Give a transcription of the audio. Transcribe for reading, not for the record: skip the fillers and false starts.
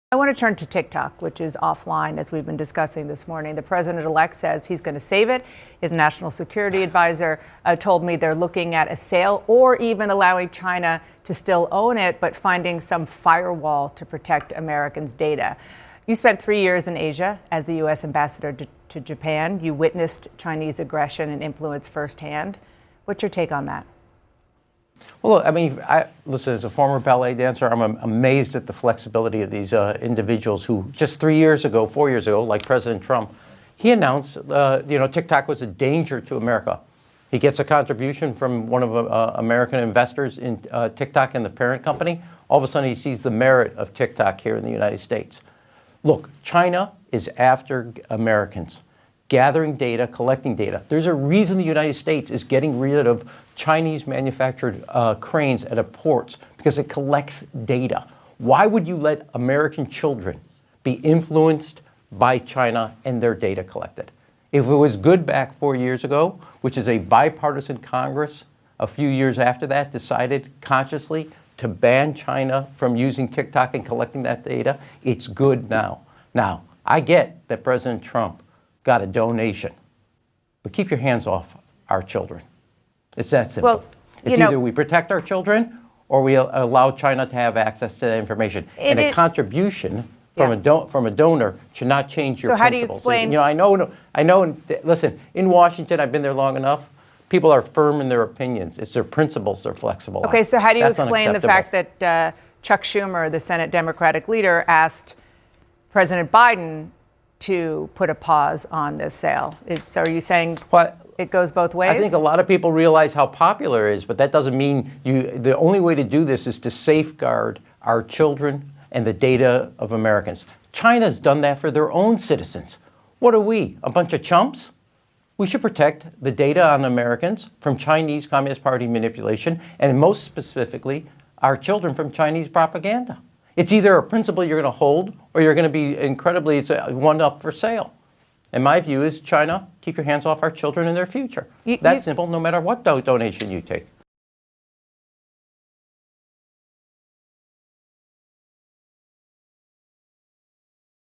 I want to turn to TikTok, which is offline, as we've been discussing this morning. The president-elect says he's going to save it. His national security advisor told me they're looking at a sale or even allowing China to still own it, but finding some firewall to protect Americans' data. You spent 3 years in Asia as the U.S. ambassador to Japan. You witnessed Chinese aggression and influence firsthand. What's your take on that? Well, look, I mean, listen, as a former ballet dancer, I'm amazed at the flexibility of these individuals who just 3 years ago, 4 years ago, like President Trump, he announced, TikTok was a danger to America. He gets a contribution from one of American investors in TikTok and the parent company. All of a sudden, he sees the merit of TikTok here in the United States. Look, China is after Americans, gathering data, collecting data. There's a reason the United States is getting rid of Chinese manufactured cranes at ports, because it collects data. Why would you let American children be influenced by China and their data collected? If it was good back 4 years ago, which is a bipartisan Congress a few years after that decided consciously to ban China from using TikTok and collecting that data, it's good now. Now, I get that President Trump got a donation, but keep your hands off our children. It's that simple. Well, it's either we protect our children or we allow China to have access to that information. And a contribution from a donor should not change your principles. So how do you explain? I know. Listen, in Washington, I've been there long enough. People are firm in their opinions. It's their principles they're flexible on. Okay, so how do you explain the fact unacceptable. that Chuck Schumer, the Senate Democratic leader, asked President Biden to put a pause on this sale? So are you saying it goes both ways? I think a lot of people realize how popular it is, but that doesn't mean the only way to do this is to safeguard our children and the data of Americans. China's done that for their own citizens. What are we, a bunch of chumps? We should protect the data on Americans from Chinese Communist Party manipulation, and most specifically, our children from Chinese propaganda. It's either a principle you're going to hold or you're going to be it's one up for sale. And my view is, China, keep your hands off our children and their future. That's simple, no matter what donation you take.